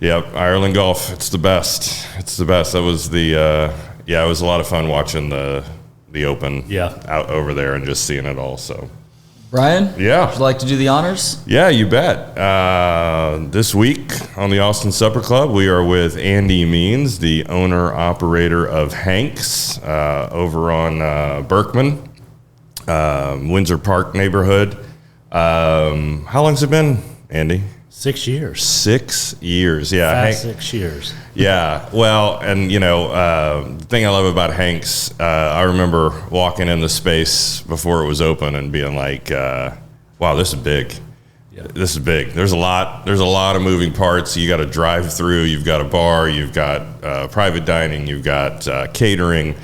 Yep, Ireland golf. It's the best. It's the best. That was it was a lot of fun watching the Open out over there and just seeing it all. So, Brian, would you yeah, like to do the honors? yeah, you bet. This week on the Austin Supper Club, we are with Andy Means, the owner operator of Hank's over on Berkman, Windsor Park neighborhood. How long's it been, Andy? 6 years. 6 years, yeah. 6 years. Yeah, well, and the thing I love about Hank's, I remember walking in the space before it was open and being like, "Wow, this is big. Yeah. This is big." There's a lot of moving parts. You got to drive through. You've got a bar. You've got private dining. You've got catering.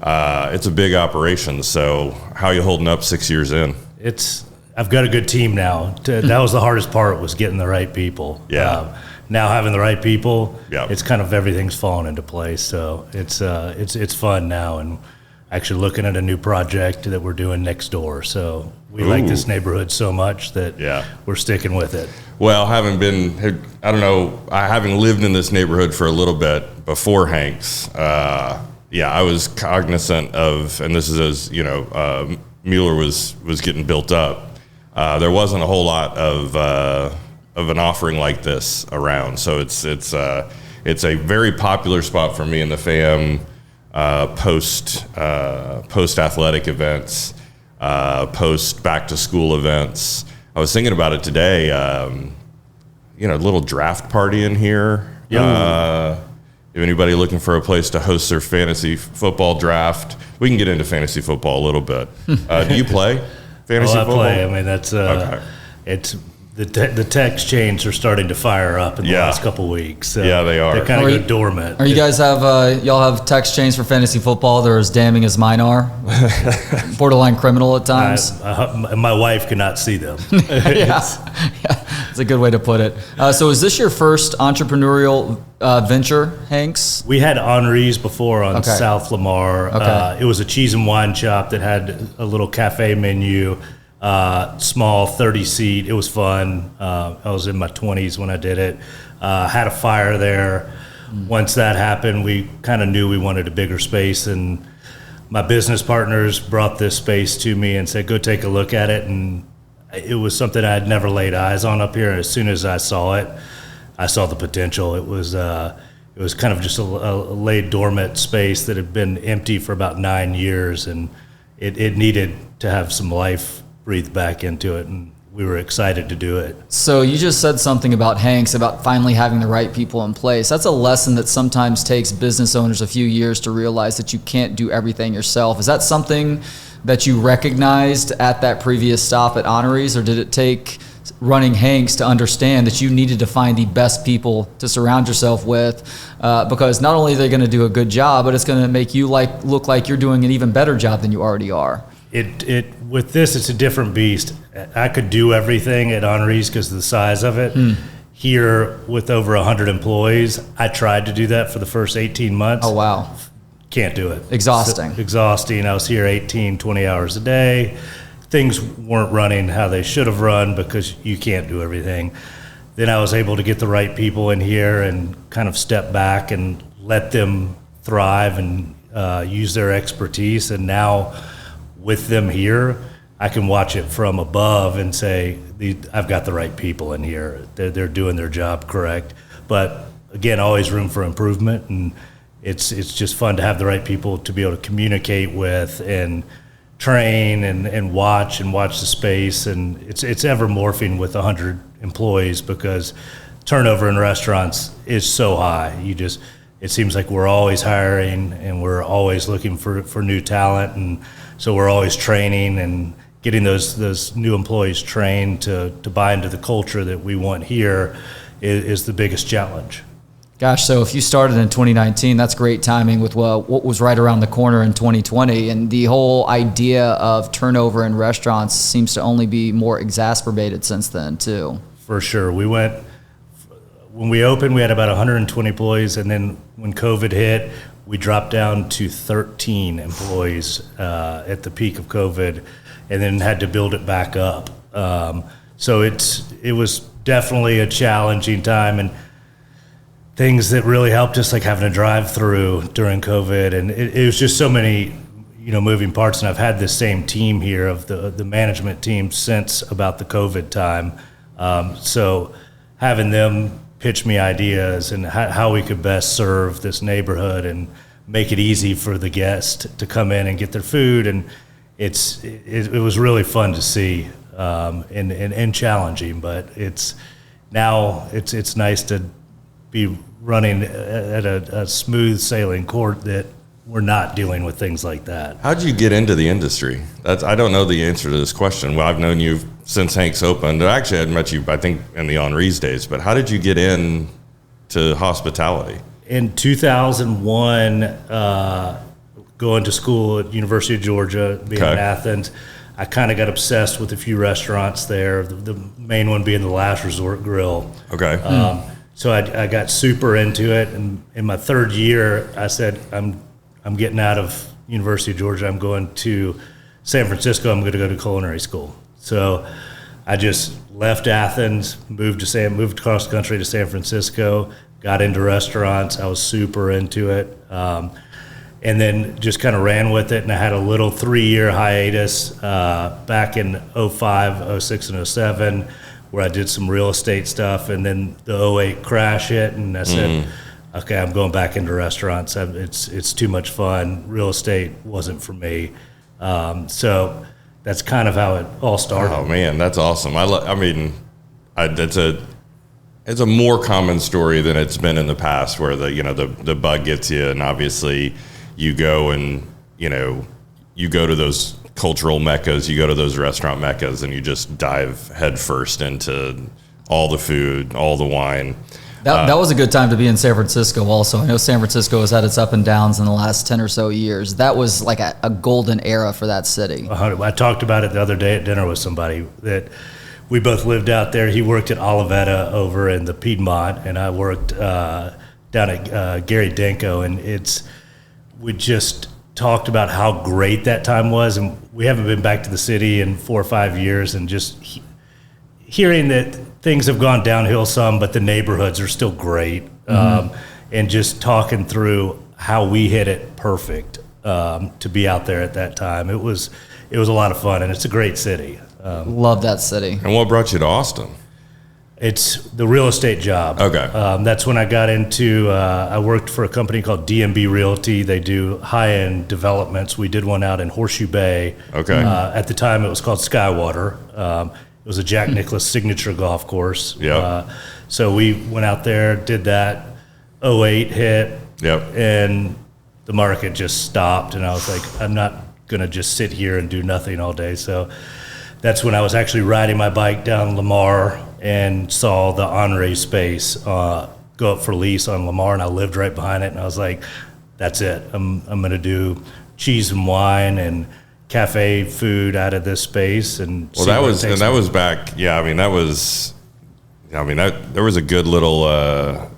It's a big operation. So, how are you holding up 6 years in? I've got a good team now. That was the hardest part, was getting the right people. Yeah. Now having the right people, Yep. it's kind of everything's fallen into place. So it's fun now, and actually looking at a new project that we're doing next door. So we like this neighborhood so much that we're sticking with it. Well, I haven't lived in this neighborhood for a little bit before Hank's. I was cognizant of, and this is as Mueller was getting built up. There wasn't a whole lot of an offering like this around, so it's a very popular spot for me and the fam. Post athletic events, post back to school events. I was thinking about it today. A little draft party in here. If anybody looking for a place to host their fantasy football draft, we can get into fantasy football a little bit. Do you play fantasy football? I play. I mean, that's okay. It's the text chains are starting to fire up in the last couple of weeks. So yeah, they are. They kind of go dormant. Are you guys y'all have text chains for fantasy football? They're as damning as mine are. Borderline criminal at times. My wife cannot see them. It's a good way to put it. So is this your first entrepreneurial venture, Hanks? We had Henri's before on South Lamar. Okay. It was a cheese and wine shop that had a little cafe menu, small 30-seat. It was fun. I was in my 20s when I did it. Had a fire there. Once that happened, we kind of knew we wanted a bigger space, and my business partners brought this space to me and said, "Go take a look at it." And it was something I had never laid eyes on up here. As soon as I saw it, I saw the potential. It was kind of just a laid dormant space that had been empty for about 9 years, and it needed to have some life breathed back into it, and we were excited to do it. So you just said something about Hanks, about finally having the right people in place. That's a lesson that sometimes takes business owners a few years to realize that you can't do everything yourself. Is that something that you recognized at that previous stop at Henri's, or did it take running Hanks to understand that you needed to find the best people to surround yourself with, because not only are they going to do a good job, but it's going to make you look like you're doing an even better job than you already are? With this, it's a different beast. I could do everything at Henri's because of the size of it. Here, with over 100 employees, I tried to do that for the first 18 months. Oh, wow. Can't do it. Exhausting. Exhausting. I was here 18, 20 hours a day. Things weren't running how they should have run because you can't do everything. Then I was able to get the right people in here and kind of step back and let them thrive and use their expertise. And now with them here, I can watch it from above and say, I've got the right people in here. They're doing their job correct. But again, always room for improvement. And it's just fun to have the right people to be able to communicate with and train and watch the space. And it's ever morphing with 100 employees because turnover in restaurants is so high. It seems like we're always hiring and we're always looking for new talent. And so we're always training and getting those new employees trained to buy into the culture that we want here is the biggest challenge. Gosh, so if you started in 2019, that's great timing with what was right around the corner in 2020. And the whole idea of turnover in restaurants seems to only be more exacerbated since then, too. For sure. When we opened, we had about 120 employees. And then when COVID hit, we dropped down to 13 employees at the peak of COVID, and then had to build it back up. So it was definitely a challenging time. And things that really helped us, like having a drive-through during COVID, and it was just so many, moving parts. And I've had this same team here of the management team since about the COVID time. So having them pitch me ideas and how we could best serve this neighborhood and make it easy for the guest to come in and get their food, and it was really fun to see, and challenging, but it's nice to be running at a smooth sailing court that we're not dealing with things like that. How'd you get into the industry? I don't know the answer to this question. Well, I've known you since Hank's opened. Actually, I'd met you, I think, in the Henri's days, but how did you get in to hospitality? In 2001, going to school at University of Georgia, being in Athens, I kind of got obsessed with a few restaurants there, the main one being the Last Resort Grill. Okay. So I got super into it, and in my third year, I said, I'm getting out of University of Georgia. I'm going to San Francisco. I'm going to go to culinary school. So I just left Athens, moved across the country to San Francisco, got into restaurants. I was super into it, and then just kind of ran with it. And I had a little 3-year hiatus back in 05, 06, and 07, where I did some real estate stuff. And then the 08 crash hit, and I said, okay, I'm going back into restaurants. It's too much fun. Real estate wasn't for me. So that's kind of how it all started. Oh man, that's awesome. It's a more common story than it's been in the past, where the bug gets you, and obviously you go and you go to those cultural meccas, you go to those restaurant meccas, and you just dive headfirst into all the food, all the wine. That was a good time to be in San Francisco also. I know San Francisco has had its up and downs in the last 10 or so years. That was like a golden era for that city. I talked about it the other day at dinner with somebody that we both lived out there. He worked at Olivetta over in the Piedmont, and I worked down at Gary Denko, and we just talked about how great that time was, and we haven't been back to the city in 4 or 5 years, and just hearing that things have gone downhill some, but the neighborhoods are still great, and just talking through how we hit it perfect to be out there at that time. It was a lot of fun, and it's a great city. Love that city. And what brought you to Austin? It's the real estate job. Okay. That's when I got into, I worked for a company called DMB Realty. They do high-end developments. We did one out in Horseshoe Bay. Okay. At the time, it was called Skywater. It was a Jack Nicklaus signature golf course. Yep. So we went out there, did that. 08 hit. Yep. And the market just stopped. And I was like, I'm not going to just sit here and do nothing all day. So that's when I was actually riding my bike down Lamar and saw the Henri space go up for lease on Lamar, and I lived right behind it. And I was like, that's it. I'm going to do cheese and wine and cafe food out of this space. And that was back. Yeah, there was a good little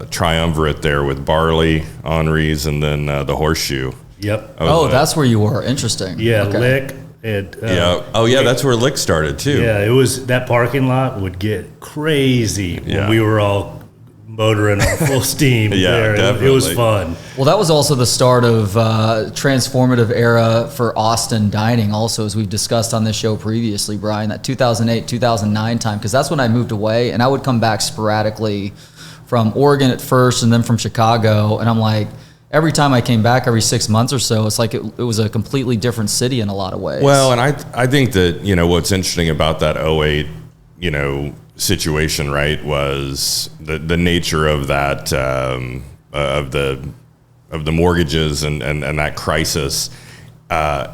triumvirate there with Barley, Henri's, and then the Horseshoe. Yep. That's where you were. Interesting. Yeah, okay. Lick. That's where Lick started too. Yeah, it was, that parking lot would get crazy when we were all motoring on full steam. Yeah, definitely. It was fun. Well, that was also the start of transformative era for Austin dining also, as we've discussed on this show previously, Brian, that 2008, 2009 time, because that's when I moved away, and I would come back sporadically from Oregon at first and then from Chicago, and I'm like, every time I came back, every 6 months or so, it's like it was a completely different city in a lot of ways. Well, and I think that, what's interesting about that 08, situation, right, was the nature of that, of the mortgages and that crisis. I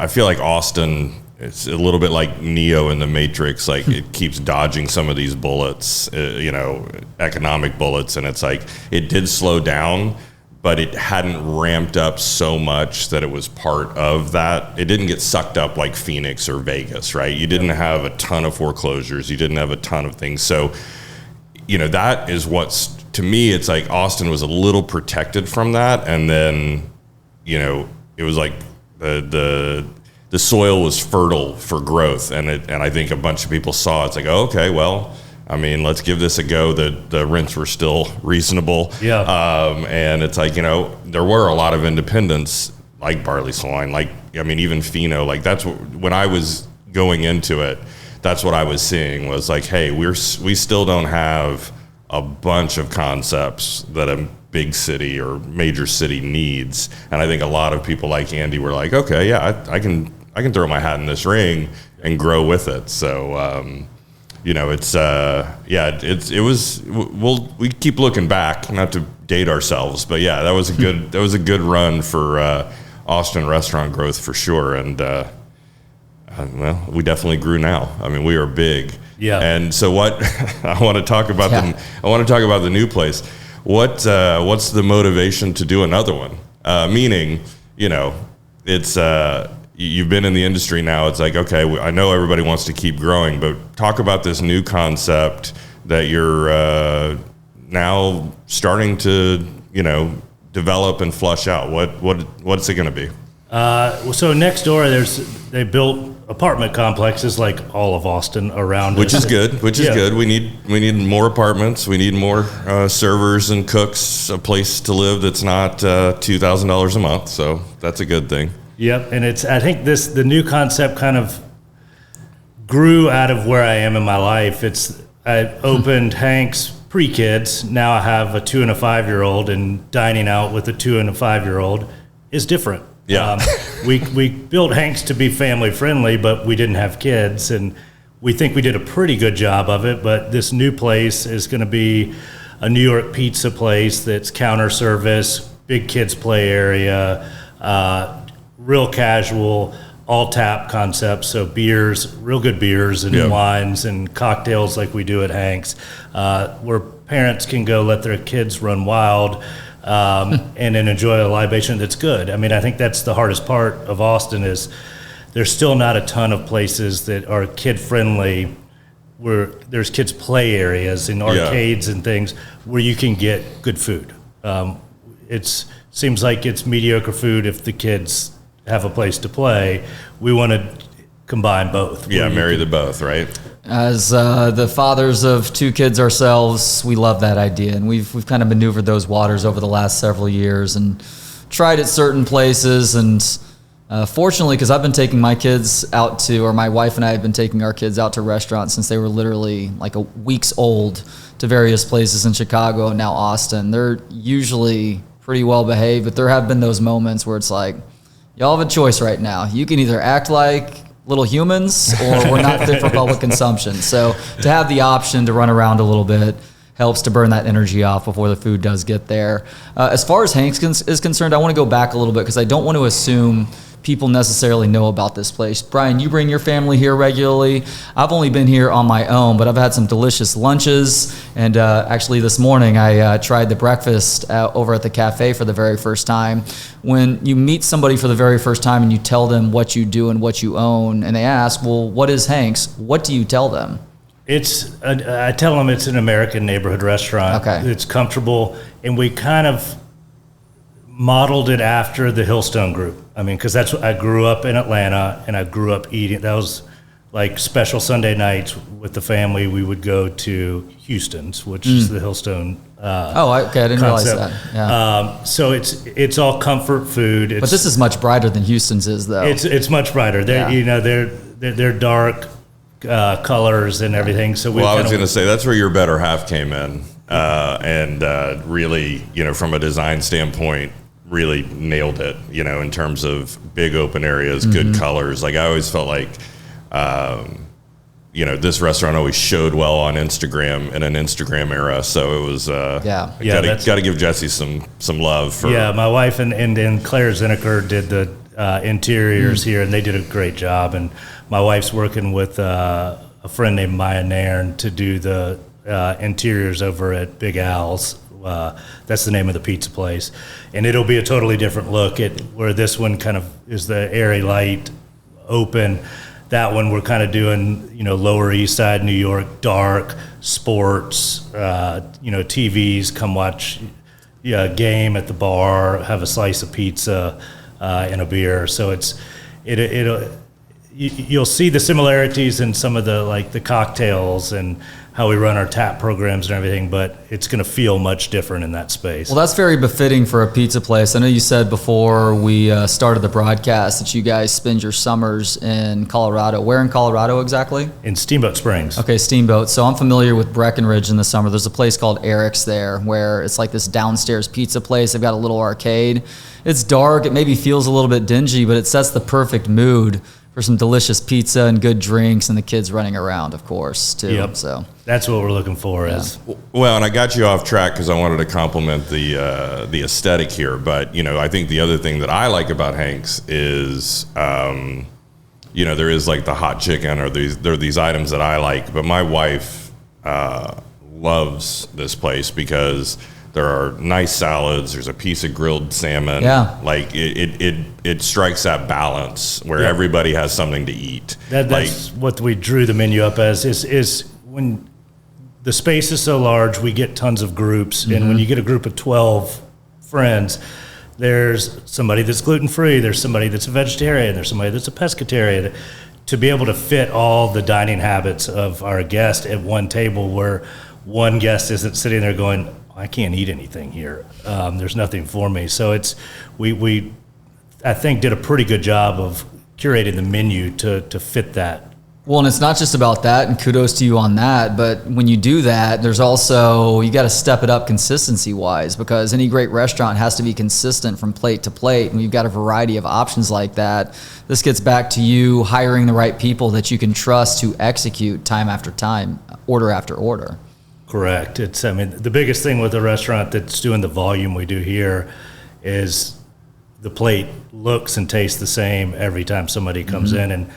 feel like Austin, it's a little bit like Neo in the Matrix. Like it keeps dodging some of these bullets, economic bullets. And it's like, it did slow down, but it hadn't ramped up so much that it was part of that. It didn't get sucked up like Phoenix or Vegas, right? You didn't have a ton of foreclosures. You didn't have a ton of things. So, that is what's, to me, it's like Austin was a little protected from that. And then, it was like the soil was fertile for growth. And I think a bunch of people saw it's like, oh, okay, well, I mean, let's give this a go. The rents were still reasonable. Yeah. And it's like, there were a lot of independents like Barley Swine, even Fino, that's when I was going into it, that's what I was seeing was like, hey, we still don't have a bunch of concepts that a big city or major city needs. And I think a lot of people like Andy were like, okay, yeah, I can throw my hat in this ring and grow with it. So, we keep looking back, not to date ourselves, but yeah, that was a good run for Austin restaurant growth for sure. And we definitely grew now. I mean, we are big. Yeah. And so what I want to talk about the new place. What's the motivation to do another one? Meaning, it's you've been in the industry now. It's like, okay, I know everybody wants to keep growing, but talk about this new concept that you're now starting to, develop and flush out. What's it going to be? So next door, they built apartment complexes like all of Austin around which us. Is good. Good. We need more apartments. We need more servers and cooks. A place to live that's not $2,000 a month. So that's a good thing. Yep, and I think the new concept kind of grew out of where I am in my life. I opened Hank's pre-kids. Now I have a 2 and a 5-year-old, and dining out with a 2 and a 5-year-old is different. Yeah. We built Hank's to be family friendly, but we didn't have kids, and we think we did a pretty good job of it. But this new place is going to be a New York pizza place that's counter service, big kids play area, real casual, all tap concepts. So beers, real good beers and wines and cocktails like we do at Hank's, where parents can go let their kids run wild. And then enjoy a libation that's good. I mean, I think that's the hardest part of Austin is there's still not a ton of places that are kid-friendly where there's kids' play areas and arcades and things where you can get good food. It seems like it's mediocre food if the kids have a place to play. We want to combine both. Yeah, marry the both, right? As the fathers of 2 kids ourselves, we love that idea, and we've kind of maneuvered those waters over the last several years and tried at certain places. And fortunately, because I've been taking my kids out to, or my wife and I have been taking our kids out to restaurants since they were literally like a weeks old to various places in Chicago and now Austin. They're usually pretty well behaved, but there have been those moments where it's like, y'all have a choice right now. You can either act like little humans or we're not fit for public consumption. So to have the option to run around a little bit helps to burn that energy off before the food does get there. As far as Hank's is concerned, I want to go back a little bit because I don't want to assume people necessarily know about this place. Brian, you bring your family here regularly. I've only been here on my own, but I've had some delicious lunches. And actually this morning I tried the breakfast over at the cafe for the very first time. When you meet somebody for the very first time and you tell them what you do and what you own, and they ask, well, what is Hank's? What do you tell them? I tell them it's an American neighborhood restaurant. Okay. It's comfortable, and we kind of modeled it after the Hillstone Group. I mean, because that's what I grew up in Atlanta, and I grew up eating. That was like special Sunday nights with the family. We would go to Houston's, which is the Hillstone. Okay, I didn't realize that. Yeah. So it's all comfort food. But this is much brighter than Houston's is, though. It's much brighter. They're dark colors and everything. So I was going to say that's where your better half came in, and really, from a design standpoint, really nailed it, in terms of big open areas, good colors. Like I always felt like, this restaurant always showed well on Instagram in an Instagram era. So it was, got to give Jesse some love for. Yeah, my wife and Claire Zinneker did the interiors here, and they did a great job. And my wife's working with a friend named Maya Nairn to do the interiors over at Big Al's. That's the name of the pizza place, and it'll be a totally different look at where this one kind of is the airy light open. That one we're kind of doing, Lower East Side, New York, dark sports, TVs, come watch a game at the bar, have a slice of pizza and a beer. So you'll see the similarities in some of the cocktails and how we run our tap programs and everything, but it's going to feel much different in that space. Well, that's very befitting for a pizza place. I know you said before we started the broadcast that you guys spend your summers in Colorado. Where in Colorado exactly? In Steamboat Springs. Okay, Steamboat. So I'm familiar with Breckenridge in the summer. There's a place called Eric's there where it's like this downstairs pizza place. They've got a little arcade. It's dark. It maybe feels a little bit dingy, but it sets the perfect mood for some delicious pizza and good drinks and the kids running around, of course, too. Yep. So that's what we're looking for. Is well, and I got you off track because I wanted to compliment the aesthetic here. But I think the other thing that I like about Hank's is, there is like the hot chicken or there are these items that I like. But my wife loves this place because there are nice salads. There's a piece of grilled salmon. Yeah. Like it strikes that balance where everybody has something to eat. That's what we drew the menu up as is when the space is so large, we get tons of groups. And when you get a group of 12 friends, there's somebody that's gluten-free, there's somebody that's a vegetarian, there's somebody that's a pescatarian. To be able to fit all the dining habits of our guest at one table where one guest isn't sitting there going, I can't eat anything here. There's nothing for me. So we I think did a pretty good job of curating the menu to fit that. Well, and it's not just about that, and kudos to you on that, but when you do that, there's also, you got to step it up consistency-wise, because any great restaurant has to be consistent from plate to plate, and you've got a variety of options like that. This gets back to you hiring the right people that you can trust to execute time after time, order after order. Correct. The biggest thing with a restaurant that's doing the volume we do here is the plate looks and tastes the same every time somebody comes in. And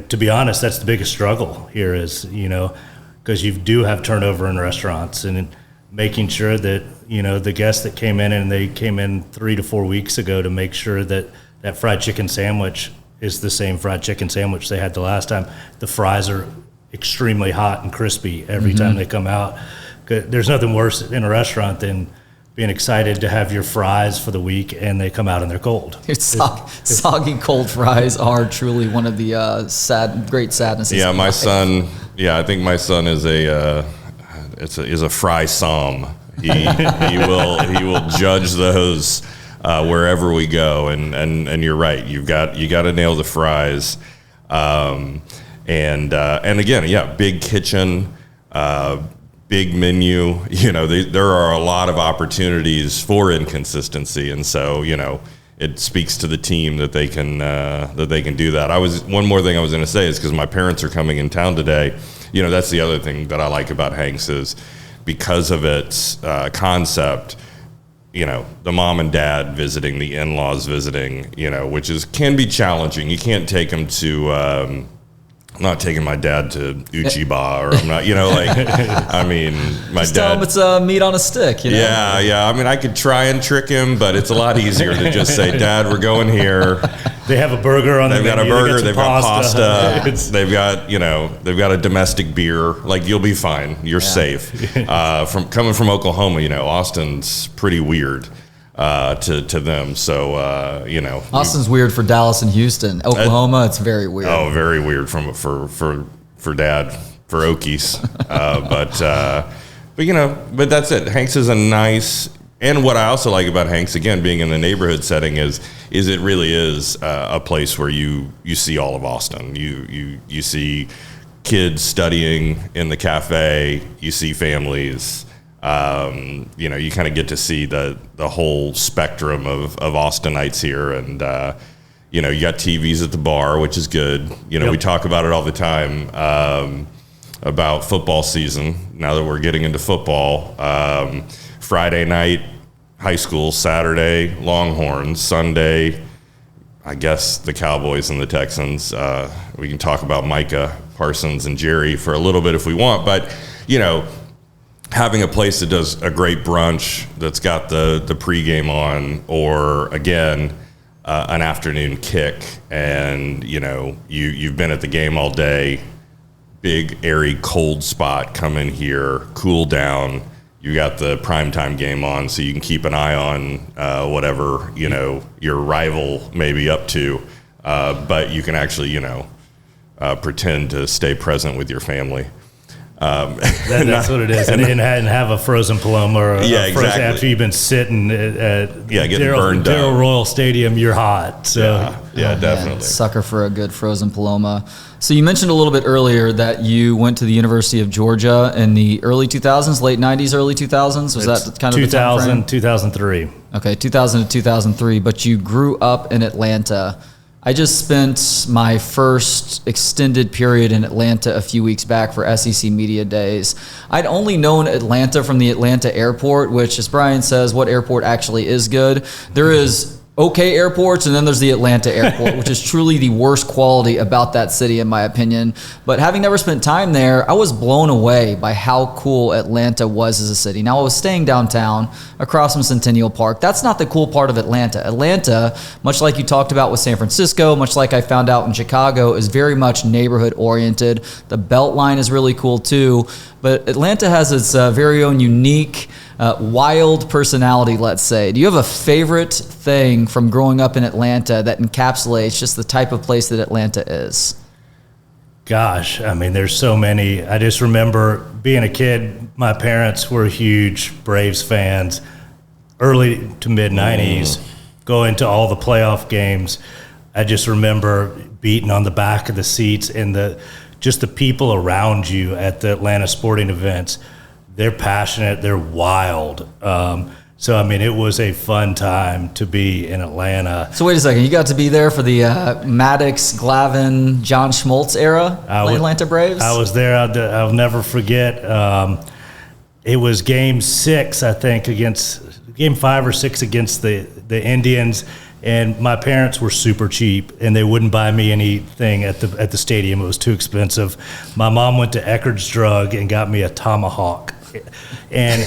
to be honest, that's the biggest struggle here is, because you do have turnover in restaurants and making sure that, the guests that came in and they came in 3 to 4 weeks ago to make sure that that fried chicken sandwich is the same fried chicken sandwich they had the last time. The fries are extremely hot and crispy every time they come out. There's nothing worse in a restaurant than being excited to have your fries for the week and they come out and they're cold. Soggy cold fries are truly one of the great sadnesses. Yeah, my son. Yeah, I think my son is a fry somm. He will judge those wherever we go, and you're right. You got to nail the fries. And again, big kitchen, big menu. There are a lot of opportunities for inconsistency, and so it speaks to the team that they can do that. One more thing I was going to say is because my parents are coming in town today. That's the other thing that I like about Hank's is because of its concept. The mom and dad visiting, the in-laws visiting, which can be challenging. You can't take them to, I'm not taking my dad to Uchiba, or I'm not, my Just dad. tell him it's meat on a stick, Yeah. I could try and trick him, but it's a lot easier to just say, Dad, we're going here. They have a burger on the menu. They've got a burger, they've got pasta, they've got a domestic beer. You'll be fine. You're safe. Coming from Oklahoma, Austin's pretty weird to them. So, Austin's weird for Dallas and Houston. Oklahoma, it's very weird. Oh, very weird for Dad, for Okies. But that's it. Hank's is a nice. And what I also like about Hank's, again, being in the neighborhood setting, is it really is a place where you see all of Austin. You see kids studying in the cafe. You see families. You kind of get to see the whole spectrum of Austinites here, and you got TVs at the bar, which is good. We talk about it all the time about football season. Now that we're getting into football. Friday night, high school. Saturday, Longhorns. Sunday, I guess the Cowboys and the Texans. We can talk about Micah Parsons and Jerry for a little bit if we want, but having a place that does a great brunch that's got the pregame on, or again an afternoon kick, and you've been at the game all day. Big airy cold spot, come in here, cool down. You got the primetime game on, so you can keep an eye on whatever your rival may be up to. But you can actually pretend to stay present with your family. That's what it is, and have a frozen Paloma or frozen exactly. after you've been sitting at getting burned up. Darrell Royal Stadium, you're hot. So Definitely. Man, sucker for a good frozen Paloma. So you mentioned a little bit earlier that you went to the University of Georgia in the early 2000s, late 90s, early 2000s. Was that kind of 2000, the time frame? 2003. Okay, 2000 to 2003. But you grew up in Atlanta. I just spent my first extended period in Atlanta a few weeks back for SEC Media Days. I'd only known Atlanta from the Atlanta airport, which, as Brian says, what airport actually is good? There is okay airports, and then there's the Atlanta airport, which is truly the worst quality about that city, in my opinion. But having never spent time there, I was blown away by how cool Atlanta was as a city. Now, I was staying downtown across from Centennial Park. That's not the cool part of Atlanta. Atlanta, much like you talked about with San Francisco, much like I found out in Chicago, is very much neighborhood oriented. The Beltline is really cool too. But Atlanta has its very own unique, wild personality, let's say. Do you have a favorite thing from growing up in Atlanta that encapsulates just the type of place that Atlanta is? Gosh, I mean, there's so many. I just remember being a kid, my parents were huge Braves fans, early to mid 90s, going to all the playoff games. I just remember beating on the back of the seats and just the people around you at the Atlanta sporting events. They're passionate, they're wild. So, I mean, it was a fun time to be in Atlanta. So wait a second, you got to be there for the Maddox, Glavine, John Schmaltz era, Atlanta Braves? I was there. I'll never forget. It was game 6, I think, against game 5 or 6 against the Indians. And my parents were super cheap, and they wouldn't buy me anything at the stadium. It was too expensive. My mom went to Eckerd's Drug and got me a tomahawk, and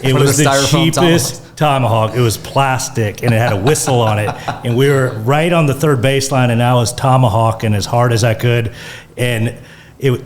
it was the cheapest tomahawk. It was plastic, and it had a whistle on it. And we were right on the third baseline, and I was tomahawking as hard as I could, and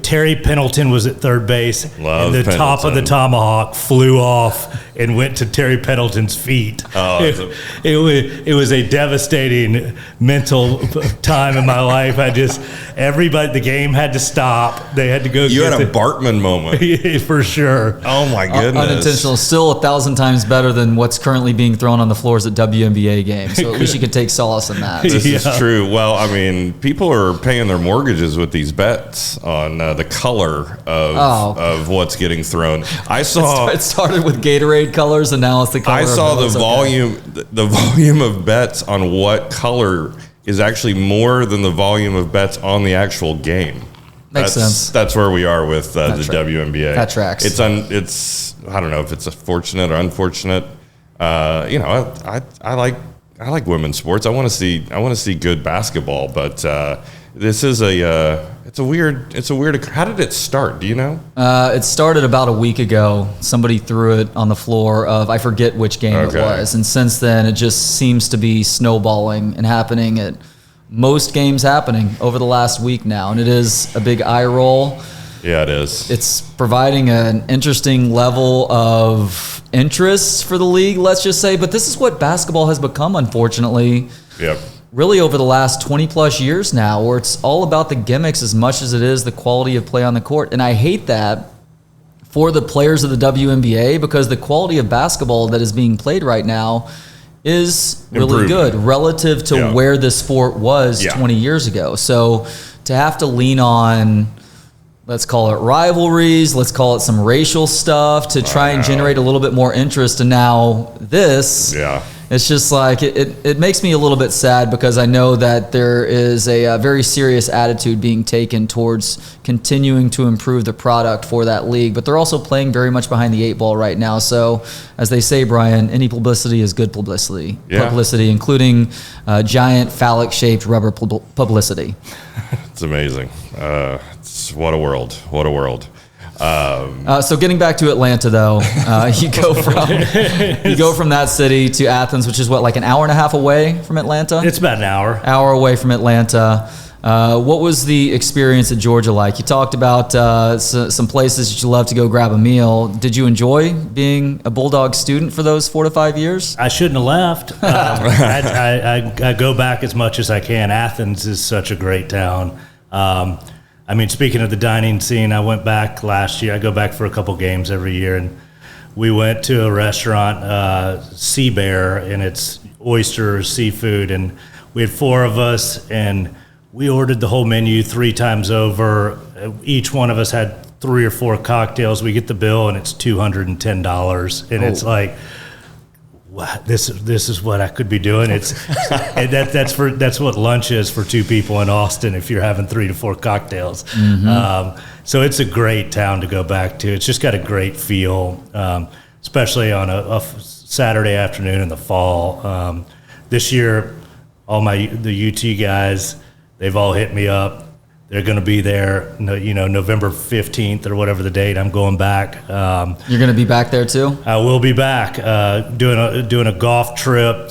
Terry Pendleton was at third base, and the top of the tomahawk flew off and went to Terry Pendleton's feet. It was a devastating mental time in my life. The game had to stop. They had to go. You had a Bartman moment. For sure. Oh my goodness. Unintentional. Still 1,000 times better than what's currently being thrown on the floors at WNBA games. So at least you can take solace in that. This is true. Well, I mean, people are paying their mortgages with these bets on the color of what's getting thrown. I saw it started with Gatorade colors, and now it's the color. I saw the volume of bets on what color is actually more than the volume of bets on the actual game. Makes sense. That's where we are with the WNBA. That tracks. It's I don't know if it's fortunate or unfortunate. I like women's sports. I want to see good basketball, but this is it's a weird. How did it start? Do you know? It started about a week ago. Somebody threw it on the floor of, I forget which game it was. And since then, it just seems to be snowballing and happening at most games happening over the last week now. And it is a big eye roll. Yeah, it is. It's providing an interesting level of interest for the league, let's just say. But this is what basketball has become, unfortunately. Yep. Really over the last 20 plus years now, where it's all about the gimmicks as much as it is the quality of play on the court. And I hate that for the players of the WNBA, because the quality of basketball that is being played right now is really good relative to where the sport was 20 years ago. So to have to lean on, let's call it rivalries, let's call it some racial stuff to try and generate a little bit more interest, and now this, it's just like, it makes me a little bit sad, because I know that there is a very serious attitude being taken towards continuing to improve the product for that league, but they're also playing very much behind the 8 ball right now. So as they say, Brian, any publicity is good publicity, including giant phallic shaped rubber publicity. It's amazing. What a world. So getting back to Atlanta, though, you go from that city to Athens, which is like an hour and a half away from Atlanta? It's about an hour away from Atlanta. What was the experience at Georgia like? You talked about some places that you love to go grab a meal. Did you enjoy being a Bulldog student for those 4 to 5 years? I shouldn't have left. I go back as much as I can. Athens is such a great town. I mean, speaking of the dining scene, I went back last year. I go back for a couple games every year, and we went to a restaurant, Sea Bear, and it's oysters, seafood, and we had 4 of us, and we ordered the whole menu 3 times over. Each one of us had 3 or 4 cocktails. We get the bill, and it's $210, and it's like, wow, this is what I could be doing. It's and that's what lunch is for 2 people in Austin if you're having 3 to 4 cocktails. So it's a great town to go back to. It's just got a great feel, especially on a Saturday afternoon in the fall. This year, all the UT guys, they've all hit me up. They're going to be there, November 15th or whatever the date. I'm going back. You're going to be back there too? I will be back doing a golf trip /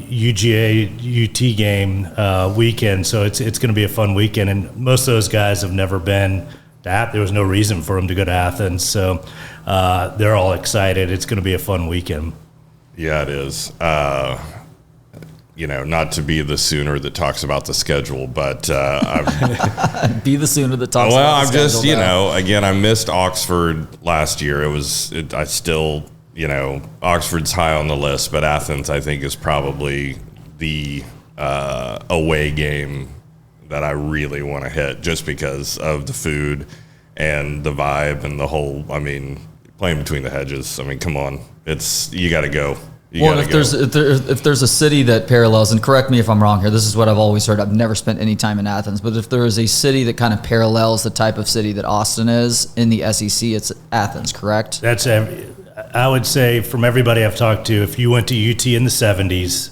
UGA UT game weekend. So it's going to be a fun weekend. And most of those guys have never been to Athens. There was no reason for them to go to Athens. So they're all excited. It's going to be a fun weekend. Yeah, it is. Not to be the Sooner that talks about the schedule, but be the Sooner that talks about the schedule. Well, I'm just, again, I missed Oxford last year. Oxford's high on the list, but Athens, I think, is probably the away game that I really want to hit just because of the food and the vibe and the whole, playing between the hedges. Come on. You got to go. If there's a city that parallels, and correct me if I'm wrong here, this is what I've always heard. I've never spent any time in Athens, but if there is a city that kind of parallels the type of city that Austin is in the SEC, it's Athens, correct? I would say from everybody I've talked to, if you went to UT in the 70s,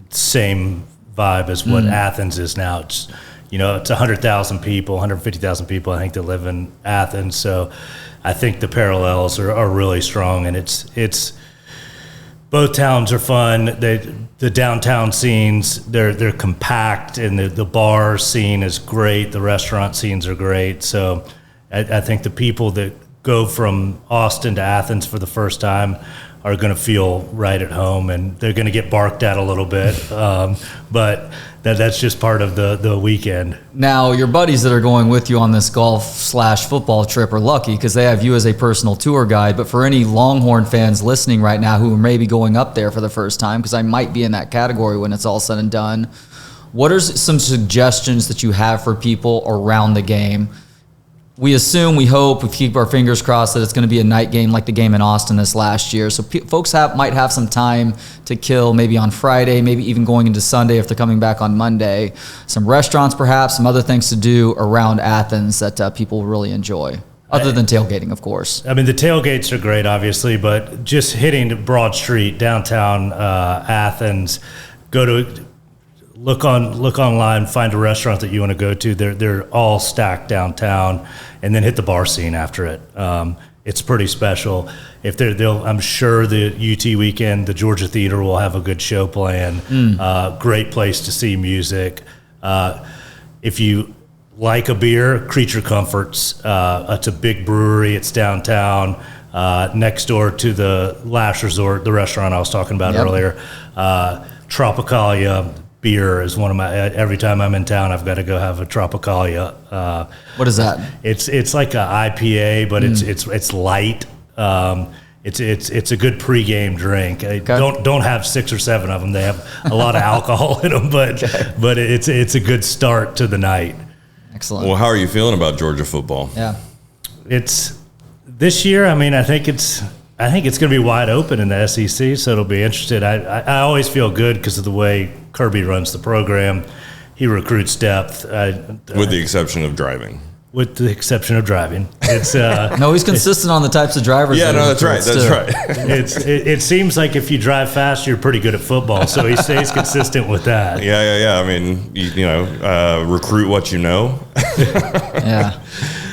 same vibe as what Athens is now. It's 100,000 people, 150,000 people, I think, that live in Athens. So I think the parallels are really strong, and it's both towns are fun. The downtown scenes, they're compact, and the bar scene is great. The restaurant scenes are great. So I think the people that go from Austin to Athens for the first time are going to feel right at home, and they're going to get barked at a little bit. But that's just part of the weekend. Now, your buddies that are going with you on this golf/football trip are lucky because they have you as a personal tour guide. But for any Longhorn fans listening right now who may be going up there for the first time, because I might be in that category when it's all said and done, what are some suggestions that you have for people around the game? We assume, we hope, we keep our fingers crossed that it's going to be a night game like the game in Austin this last year. So folks might have some time to kill maybe on Friday, maybe even going into Sunday if they're coming back on Monday. Some restaurants perhaps, some other things to do around Athens that people really enjoy, other than tailgating, of course. The tailgates are great, obviously, but just hitting Broad Street, downtown Athens, look online, find a restaurant that you want to go to. They're all stacked downtown, and then hit the bar scene after it. It's pretty special. I'm sure the UT weekend, the Georgia Theater will have a good show planned. Great place to see music. If you like a beer, Creature Comforts. It's a big brewery. It's downtown, next door to the Lash Resort, the restaurant I was talking about earlier. Tropicalia beer is one of my. Every time I'm in town, I've got to go have a Tropicalia. What is that? It's like a IPA, but it's light. It's a good pregame drink. Okay. Don't have 6 or 7 of them. They have a lot of alcohol in them, but it's a good start to the night. Excellent. Well, how are you feeling about Georgia football? Yeah, it's this year. I think it's going to be wide open in the SEC, so it'll be interesting. I always feel good because of the way Kirby runs the program. He recruits depth. With the exception of driving. With the exception of driving. It's no, he's consistent on the types of drivers. Yeah, no, that's right. That's right. It seems like if you drive fast, you're pretty good at football, so he stays consistent with that. Yeah. Recruit what you know. Yeah.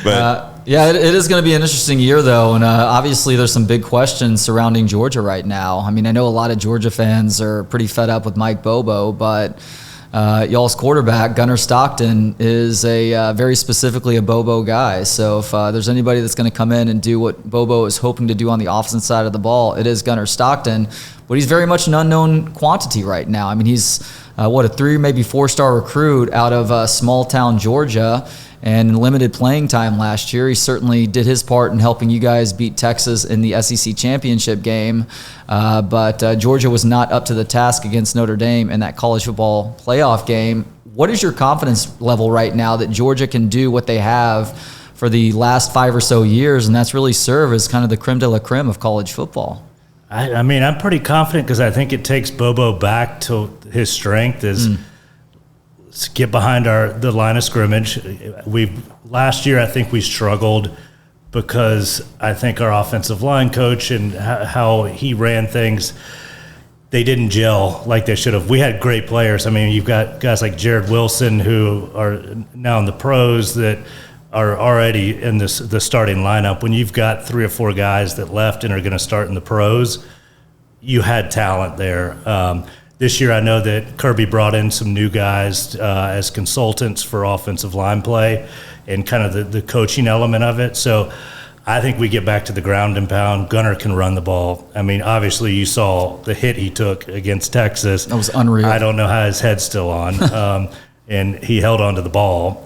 But it is going to be an interesting year, though, and obviously there's some big questions surrounding Georgia right now. I know a lot of Georgia fans are pretty fed up with Mike Bobo, but y'all's quarterback, Gunnar Stockton, is a very specifically a Bobo guy. So if there's anybody that's going to come in and do what Bobo is hoping to do on the offensive side of the ball, it is Gunnar Stockton. But he's very much an unknown quantity right now. I mean, he's a 3 maybe 4-star recruit out of small town Georgia, and in limited playing time last year. He certainly did his part in helping you guys beat Texas in the SEC championship game. But Georgia was not up to the task against Notre Dame in that college football playoff game. What is your confidence level right now that Georgia can do what they have for the last 5 or so years, and that's really serve as kind of the creme de la creme of college football? I mean, I'm pretty confident because I think it takes Bobo back to his strength is get behind the line of scrimmage. Last year, I think we struggled because I think our offensive line coach and how he ran things, they didn't gel like they should have. We had great players. I mean, you've got guys like Jared Wilson who are now in the pros that are already in the starting lineup. When you've got 3 or 4 guys that left and are going to start in the pros, you had talent there. This year, I know that Kirby brought in some new guys as consultants for offensive line play and kind of the coaching element of it. So I think we get back to the ground and pound. Gunnar can run the ball. I mean, obviously, you saw the hit he took against Texas. That was unreal. I don't know how his head's still on. And he held on to the ball.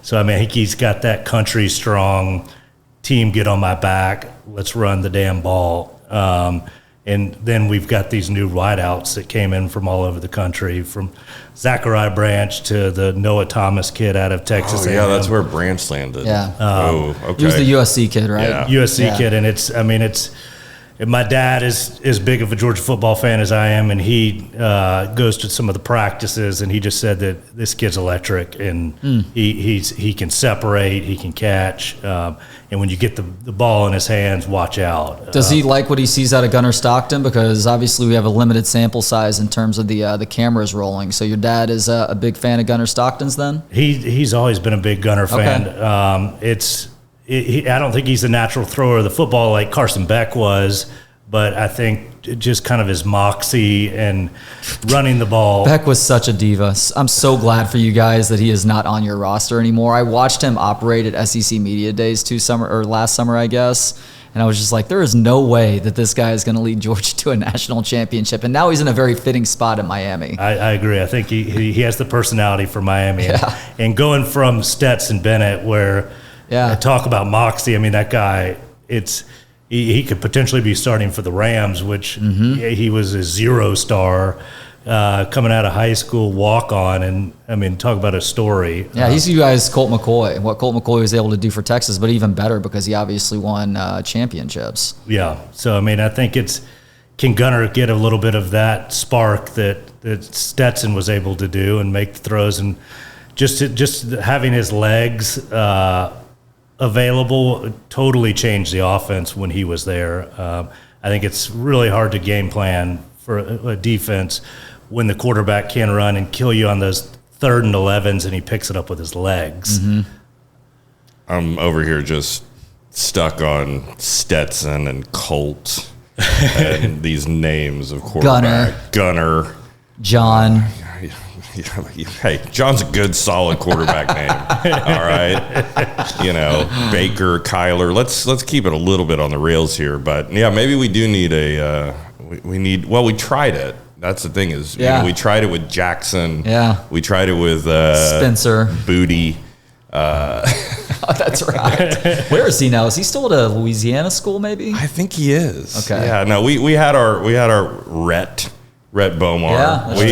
So, I mean, I think he's got that country strong team, get on my back, let's run the damn ball. And then we've got these new wideouts that came in from all over the country, from Zachariah Branch to the Noah Thomas kid out of Texas. Oh, yeah, that's where Branch landed. Yeah. Okay. He was the USC kid, right? Yeah. USC kid, and my dad is as big of a Georgia football fan as I am, and he goes to some of the practices, and he just said that this kid's electric, and he can separate, he can catch, and when you get the ball in his hands, watch out. Does he like what he sees out of Gunnar Stockton? Because obviously we have a limited sample size in terms of the cameras rolling. So your dad is a big fan of Gunnar Stockton's then? He's always been a big Gunnar fan. I don't think he's a natural thrower of the football like Carson Beck was, but I think just kind of his moxie and running the ball. Beck was such a diva. I'm so glad for you guys that he is not on your roster anymore. I watched him operate at SEC Media Days last summer, I guess, and I was just like, there is no way that this guy is going to lead Georgia to a national championship. And now he's in a very fitting spot in Miami. I agree. I think he has the personality for Miami. Yeah. And going from Stetson Bennett, where talk about moxie, I mean, that guy, he could potentially be starting for the Rams, which he was a 0-star coming out of high school, walk-on, and, I mean, talk about a story. Yeah, he's you guys Colt McCoy, what Colt McCoy was able to do for Texas, but even better because he obviously won championships. Yeah, so, I mean, I think can Gunnar get a little bit of that spark that Stetson was able to do and make the throws, and just having his legs available totally changed the offense when he was there. I think it's really hard to game plan for a defense when the quarterback can run and kill you on those 3rd and 11s and he picks it up with his legs. I'm over here just stuck on Stetson and Colt and these names of quarterback. Gunnar. John. Hey, John's a good, solid quarterback name. All right, Baker, Kyler. Let's keep it a little bit on the rails here, but yeah, maybe we do need we tried it. That's the thing is, we tried it with Jackson. Yeah, we tried it with Spencer Booty. Oh, that's right. Where is he now? Is he still at a Louisiana school? Maybe. I think he is. Okay. Yeah. No, we had our Rhett Bomar. Yeah, that's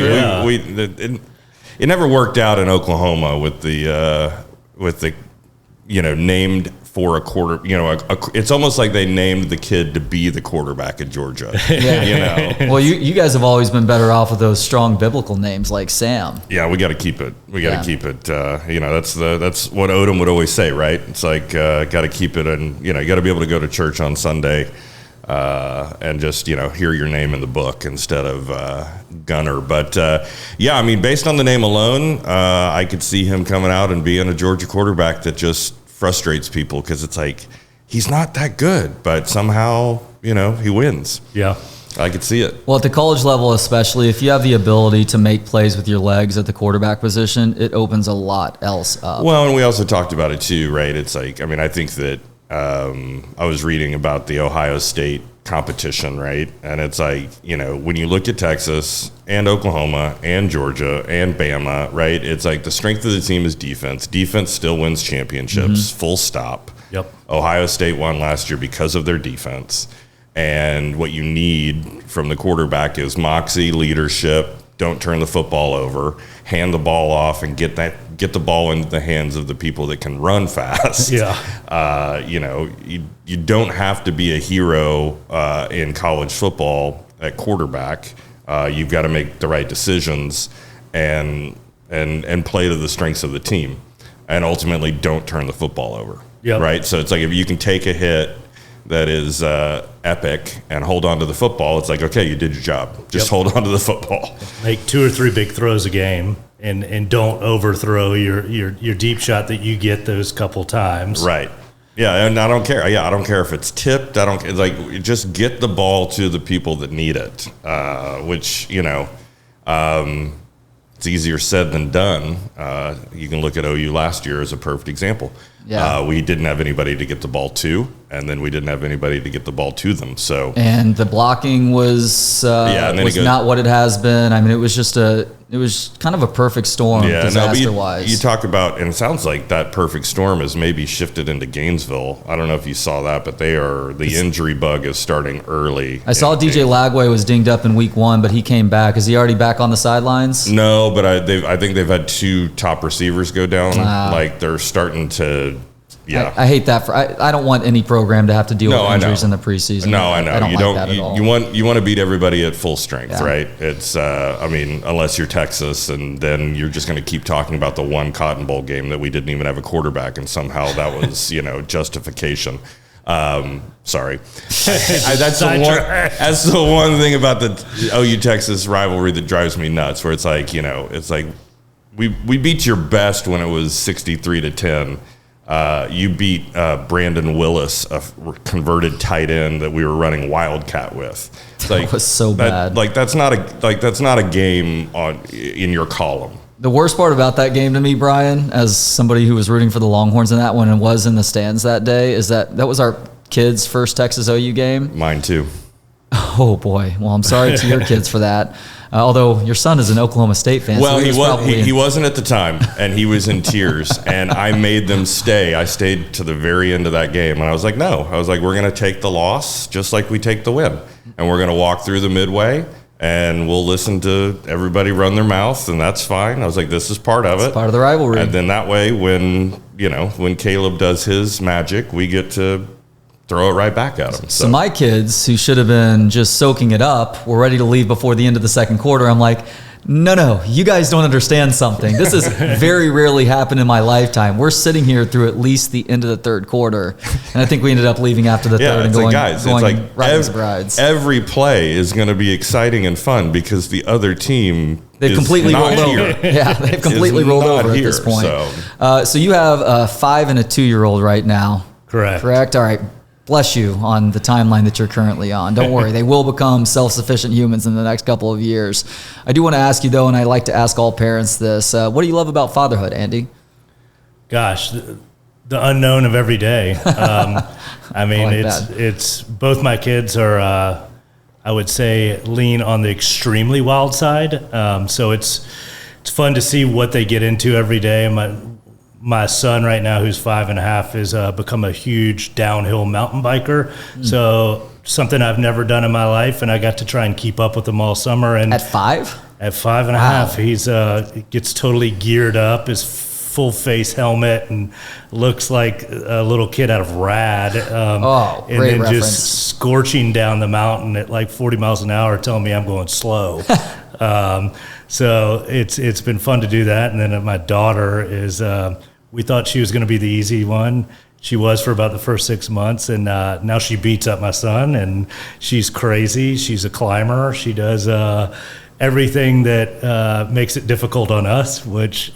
true. It never worked out in Oklahoma with the named for a quarter. It's almost like they named the kid to be the quarterback at Georgia. Yeah. Well, you guys have always been better off with those strong biblical names like Sam. Yeah, we got to keep it. We got to keep it. That's what Odom would always say, right? It's like got to keep it, and you got to be able to go to church on Sunday. And just, hear your name in the book instead of Gunnar. But, based on the name alone, I could see him coming out and being a Georgia quarterback that just frustrates people because it's like he's not that good, but somehow, he wins. Yeah. I could see it. Well, at the college level, especially, if you have the ability to make plays with your legs at the quarterback position, it opens a lot else up. Well, and we also talked about it too, right? It's like, I mean, I think that I was reading about the Ohio State competition, right? And it's like, you know, when you look at Texas and Oklahoma and Georgia and Bama, right? It's like the strength of the team is defense. Defense still wins championships, full stop. Yep. Ohio State won last year because of their defense. And what you need from the quarterback is moxie, leadership, don't turn the football over, hand the ball off, and get the ball into the hands of the people that can run fast. Yeah. You know, you don't have to be a hero in college football at quarterback. You've got to make the right decisions and play to the strengths of the team, and ultimately don't turn the football over. Yep. Right. So it's like if you can take a hit that is epic and hold on to the football, it's like, okay, you did your job. Just hold on to the football. Make 2 or 3 big throws a game, and don't overthrow your deep shot that you get those couple times. Right. Yeah, and I don't care. Yeah, I don't care if it's tipped. I don't care. Like, just get the ball to the people that need it, which, you know, it's easier said than done. You can look at OU last year as a perfect example. Yeah. We didn't have anybody to get the ball to, and then we didn't have anybody to get the ball to them. So, and the blocking was not what it has been. I mean, it was kind of a perfect storm, disaster-wise. You talk about, and it sounds like that perfect storm is maybe shifted into Gainesville. I don't know if you saw that, but the injury bug is starting early. I saw DJ Lagway was dinged up in week 1, but he came back. Is he already back on the sidelines? No, but I think they've had 2 top receivers go down. Like, they're starting to. Yeah, I hate that. I don't want any program to have to deal with injuries in the preseason. No, I know. I don't like that at all. You want to beat everybody at full strength, right? It's I mean, unless you're Texas, and then you're just going to keep talking about the one Cotton Bowl game that we didn't even have a quarterback, and somehow that was justification. Sorry, that's the one thing about the OU Texas rivalry that drives me nuts. Where it's like we beat your best when it was 63-10. You beat Brandon Willis, a converted tight end that we were running Wildcat with. That was so bad. That's not a game in your column. The worst part about that game to me, Brian, as somebody who was rooting for the Longhorns in that one and was in the stands that day, is that was our kids' first Texas OU game. Mine too. Oh boy. Well, I'm sorry to your kids for that. Although your son is an Oklahoma State fan. Well, so he wasn't at the time, and he was in tears, and I made them stay. I stayed to the very end of that game, and I was like, no. I was like, we're going to take the loss just like we take the win, and we're going to walk through the midway, and we'll listen to everybody run their mouth, and that's fine. I was like, this is part of it. It's part of the rivalry. And then that way, when Caleb does his magic, we get to throw it right back at them. So my kids, who should have been just soaking it up, were ready to leave before the end of the second quarter. I'm like, no, you guys don't understand something. This has very rarely happened in my lifetime. We're sitting here through at least the end of the third quarter. And I think we ended up leaving after the third and going riding brides. Every play is going to be exciting and fun because the other team They've completely rolled over. Yeah, they've completely rolled over at this point. So you have a 5 and a 2-year-old right now. Correct? All right. Bless you on the timeline that you're currently on. Don't worry. They will become self-sufficient humans in the next couple of years. I do want to ask you, though, and I like to ask all parents this. What do you love about fatherhood, Andy? Gosh, the unknown of every day. I mean, it's both my kids are, I would say, lean on the extremely wild side. So it's fun to see what they get into every day. My son right now, who's 5.5, has become a huge downhill mountain biker. So something I've never done in my life, and I got to try and keep up with him all summer. And at 5? At 5.5, he's gets totally geared up, his full face helmet, and looks like a little kid out of Rad. And then reference. Just scorching down the mountain at like 40 miles an hour, telling me I'm going slow. So it's been fun to do that. And then my daughter is, we thought she was going to be the easy one. She was for about the first 6 months, and now she beats up my son, and she's crazy. She's a climber. She does everything that makes it difficult on us, which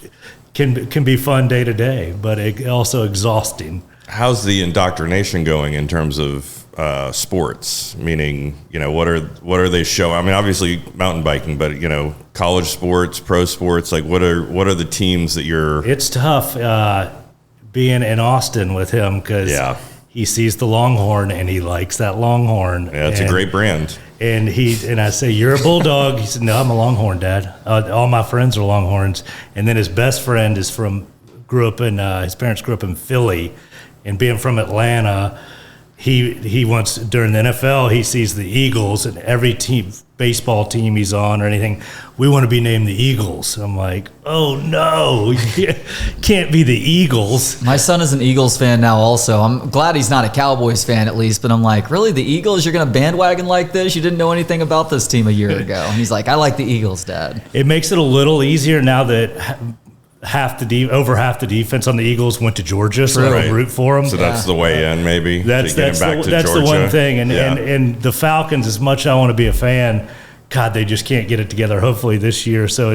can be fun day to day, but also exhausting. How's the indoctrination going in terms of sports? Meaning, what are they showing? I mean, obviously mountain biking, but college sports, pro sports. Like, what are the teams that you're? It's tough being in Austin with him because he sees the Longhorn and he likes that Longhorn. Yeah, it's a great brand. And I say, "You're a Bulldog." He said, "No, I'm a Longhorn, Dad. All my friends are Longhorns." And then his best friend is his parents grew up in Philly, and being from Atlanta, he wants, during the NFL, he sees the Eagles, and every baseball team he's on or anything, we want to be named the Eagles. I'm like, oh no, you can't be the Eagles. My son is an Eagles fan now also. I'm glad he's not a Cowboys fan at least, but I'm like, really, the Eagles? You're going to bandwagon like this? You didn't know anything about this team a year ago. And he's like, I like the Eagles, Dad. It makes it a little easier now that over half the defense on the Eagles went to Georgia, so I don't root for them. So that's the way in, maybe. That's the one thing. And the Falcons, as much as I want to be a fan, God, they just can't get it together. Hopefully this year. So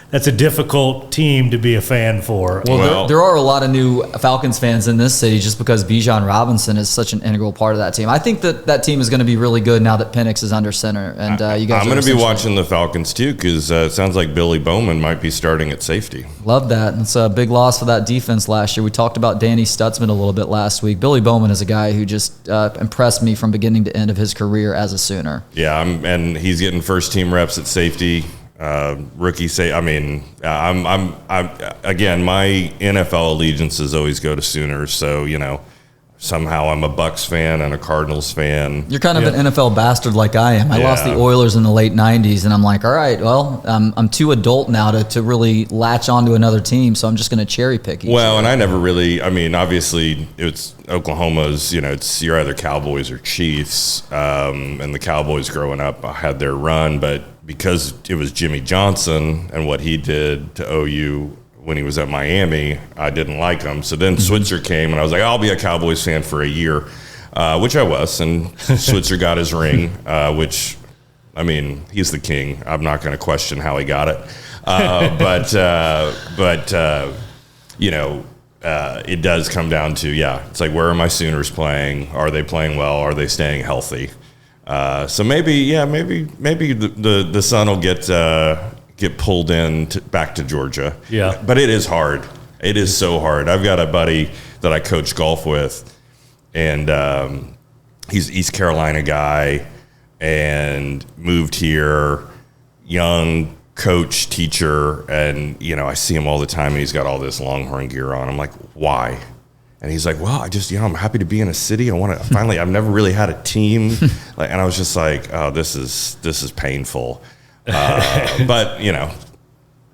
that's a difficult team to be a fan for. Well, there are a lot of new Falcons fans in this city just because Bijan Robinson is such an integral part of that team. I think that team is going to be really good now that Penix is under center. And you guys, I'm going to be watching the Falcons too because it sounds like Billy Bowman might be starting at safety. Love that. It's a big loss for that defense last year. We talked about Danny Stutzman a little bit last week. Billy Bowman is a guy who just impressed me from beginning to end of his career as a Sooner. Yeah, and he's getting first team reps at safety. Rookie say, I mean, I'm again, my NFL allegiances always go to Sooners. So, somehow I'm a Bucks fan and a Cardinals fan. You're kind of an NFL bastard like I am. I lost the Oilers in the late 90s, and I'm like, all right, well, I'm too adult now to really latch onto another team, so I'm just going to cherry pick each year. And I never really, obviously, it's Oklahoma's, you're either Cowboys or Chiefs, and the Cowboys growing up had their run, but because it was Jimmy Johnson and what he did to OU when he was at Miami, I didn't like him. So then Switzer came, and I was like, I'll be a Cowboys fan for a year, which I was. And Switzer got his ring, which, he's the king. I'm not going to question how he got it. It does come down to, it's like, where are my Sooners playing? Are they playing well? Are they staying healthy? So maybe the son will get pulled in back to Georgia. Yeah. But it is hard. It is so hard. I've got a buddy that I coach golf with, and he's an East Carolina guy and moved here, young coach, teacher, and, I see him all the time, and he's got all this Longhorn gear on. I'm like, why? And he's like, well, I just, I'm happy to be in a city. I want to finally, I've never really had a team. And I was just like, oh, this is painful. But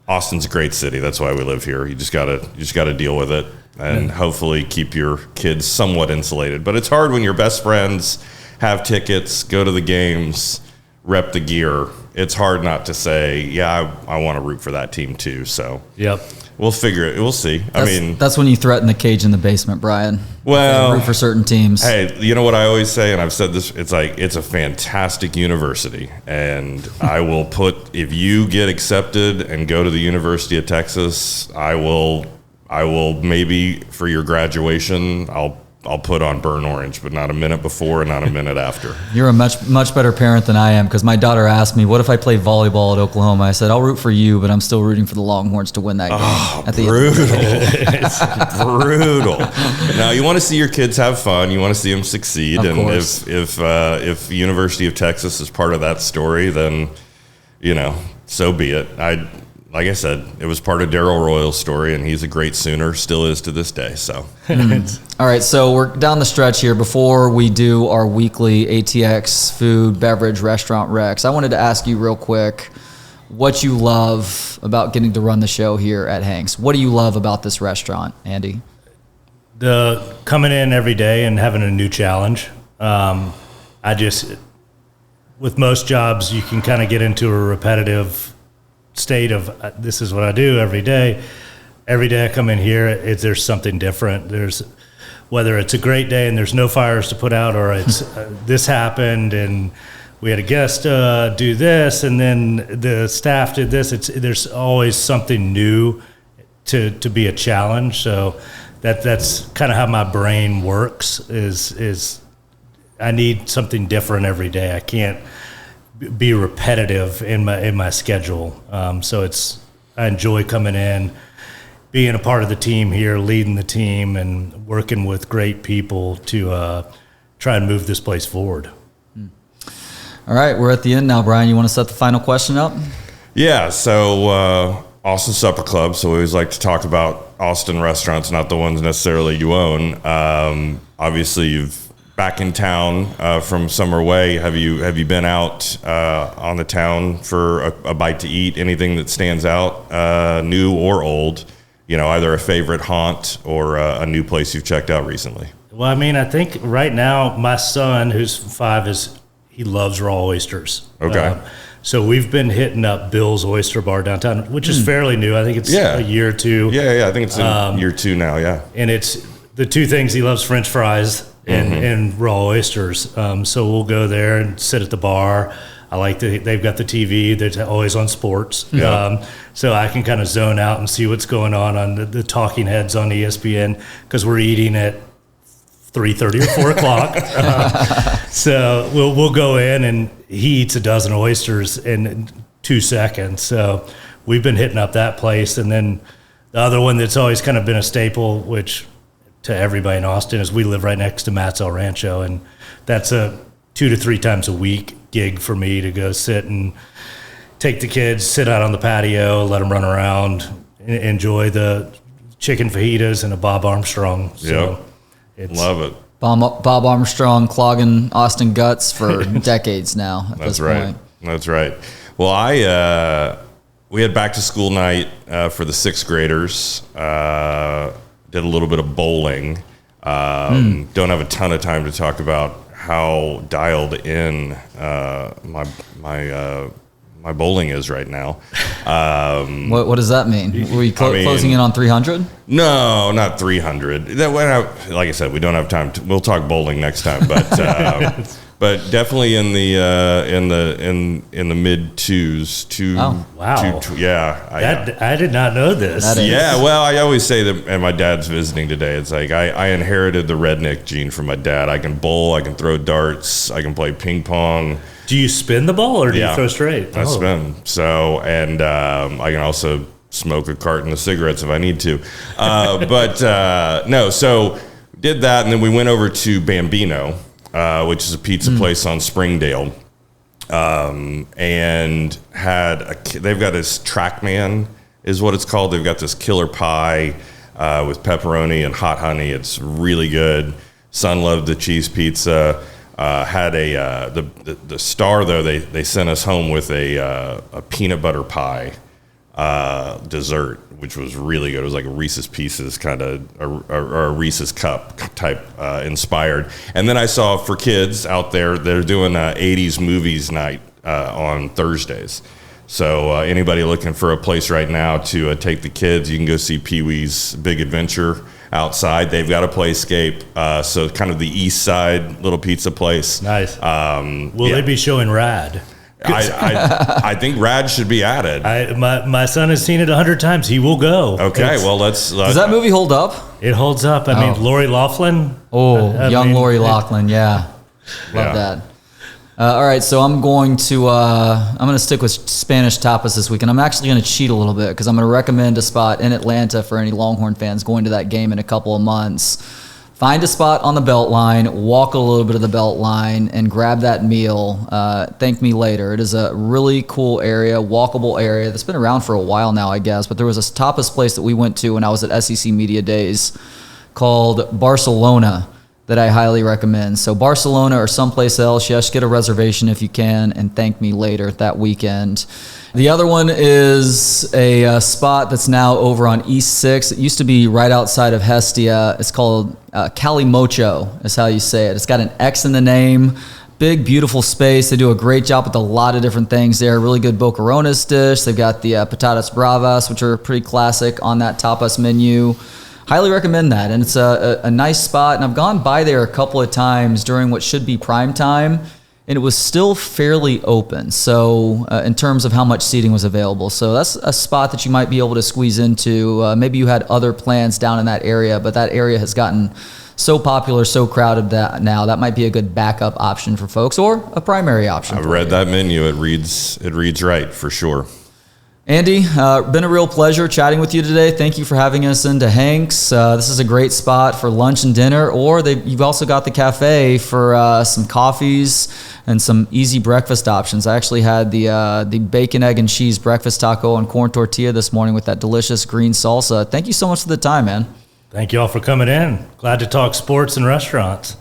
Austin's a great city. That's why we live here. You just gotta deal with it and hopefully keep your kids somewhat insulated. But it's hard when your best friends have tickets, go to the games, rep the gear. It's hard not to say, I want to root for that team too. So yep. We'll figure it. We'll see. That's when you threaten the cage in the basement, Brian. Well, root for certain teams. Hey, you know what I always say, and I've said this. It's like it's a fantastic university, and I will put if you get accepted and go to the University of Texas, I will maybe for your graduation, I'll put on burnt orange, but not a minute before and not a minute after. You're a much better parent than I am because my daughter asked me, what if I play volleyball at Oklahoma? I said, I'll root for you, but I'm still rooting for the Longhorns to win that game. At the end. It's brutal. Now, you want to see your kids have fun. You want to see them succeed. Of and course. if University of Texas is part of that story, then, so be it. Like I said, it was part of Darryl Royal's story, and he's a great Sooner, still is to this day. So, All right, so we're down the stretch here. Before we do our weekly ATX food, beverage, restaurant recs, I wanted to ask you real quick what you love about getting to run the show here at Hank's. What do you love about this restaurant, Andy? The coming in every day and having a new challenge. With most jobs, you can kind of get into a repetitive state of this is what I do every day. Every day I come in here, there's something different. Whether it's a great day and there's no fires to put out, or it's this happened and we had a guest do this, and then the staff did this. There's always something new to be a challenge. So that's kind of how my brain works. Is I need something different every day. I can't be repetitive in my schedule. So I enjoy coming in, being a part of the team here, leading the team, and working with great people to try and move this place forward. All right, we're at the end now, Brian. You want to set the final question up? Yeah, so Austin Supper Club. So we always like to talk about Austin restaurants, not the ones necessarily you own. Obviously, you've back in town from Summer Way. Have you been out on the town for a bite to eat? Anything that stands out, new or old? Either a favorite haunt or a new place you've checked out recently. Well, I mean, I think right now my son, who's 5, he loves raw oysters. Okay. So we've been hitting up Bill's Oyster Bar downtown, which is fairly new. I think it's a year or two. Yeah, I think it's in year 2 now, yeah. And it's the two things he loves: French fries and raw oysters. So we'll go there and sit at the bar. I like they've got the TV. They're always on sports. Yeah. So I can kind of zone out and see what's going on the talking heads on ESPN, because we're eating at 3:30 or 4 o'clock. So we'll go in, and he eats a dozen oysters in 2 seconds. So we've been hitting up that place. And then the other one that's always kind of been a staple, which to everybody in Austin, is we live right next to Matt's El Rancho, and that's a 2 to 3 times a week gig for me to go sit and take the kids, sit out on the patio, let them run around, enjoy the chicken fajitas and a Bob Armstrong. So love it. Bob Armstrong clogging Austin guts for decades now at this point. That's right. Well, we had back to school night for the 6th graders. Did a little bit of bowling. Don't have a ton of time to talk about how dialed in my bowling is right now. What does that mean? Were you closing in on 300? No, not 300. Like I said, we don't have time. We'll talk bowling next time, but definitely in the mid 2s. Oh, wow. Yeah. I did not know this. Yeah, well, I always say that, and my dad's visiting today. It's like I inherited the redneck gene from my dad. I can bowl, I can throw darts, I can play ping pong. Do you spin the ball, or do you throw straight? I spin. So, and I can also smoke a carton of cigarettes if I need to. No, so did that, and then we went over to Bambino, which is a pizza place on Springdale, and they've got this Trackman is what it's called. They've got this killer pie with pepperoni and hot honey. It's really good. Son loved the cheese pizza. Had the star though, they sent us home with a peanut butter pie dessert, which was really good. It was like a Reese's Pieces kind of, or a Reese's Cup type inspired. And then I saw for kids out there, they're doing 80s movies night on Thursdays. So anybody looking for a place right now to take the kids, you can go see Pee-wee's Big Adventure outside. They've got a Playscape, so kind of the east side little pizza place. Nice. Will they be showing Rad? I think Rad should be added. My son has seen it 100 times. He will go. Okay, well let's. Does that movie hold up? It holds up. I mean, Lori Loughlin. Young Lori Loughlin. Yeah, love that. All right, so I'm going to stick with Spanish tapas this week, and I'm actually going to cheat a little bit because I'm going to recommend a spot in Atlanta for any Longhorn fans going to that game in a couple of months. Find a spot on the Beltline, walk a little bit of the Beltline, and grab that meal. Thank me later. It is a really cool area, walkable area that's been around for a while now, I guess. But there was a tapas place that we went to when I was at SEC Media Days called Barcelona that I highly recommend. So Barcelona or someplace else, yes, get a reservation if you can, and thank me later that weekend. The other one is a spot that's now over on East 6. It used to be right outside of Hestia. It's called Calimocho is how you say it. It's got an X in the name. Big, beautiful space. They do a great job with a lot of different things there. Really good bocarones dish. They've got the patatas bravas, which are pretty classic on that tapas menu. Highly recommend that, and it's a nice spot, and I've gone by there a couple of times during what should be prime time, and it was still fairly open, so in terms of how much seating was available. So that's a spot that you might be able to squeeze into. Maybe you had other plans down in that area, but that area has gotten so popular, so crowded that now that might be a good backup option for folks, or a primary option. I've read that menu. It reads right for sure. Andy, been a real pleasure chatting with you today. Thank you for having us into Hank's. This is a great spot for lunch and dinner, or you've also got the cafe for some coffees and some easy breakfast options. I actually had the bacon, egg, and cheese breakfast taco and corn tortilla this morning with that delicious green salsa. Thank you so much for the time, man. Thank you all for coming in. Glad to talk sports and restaurants.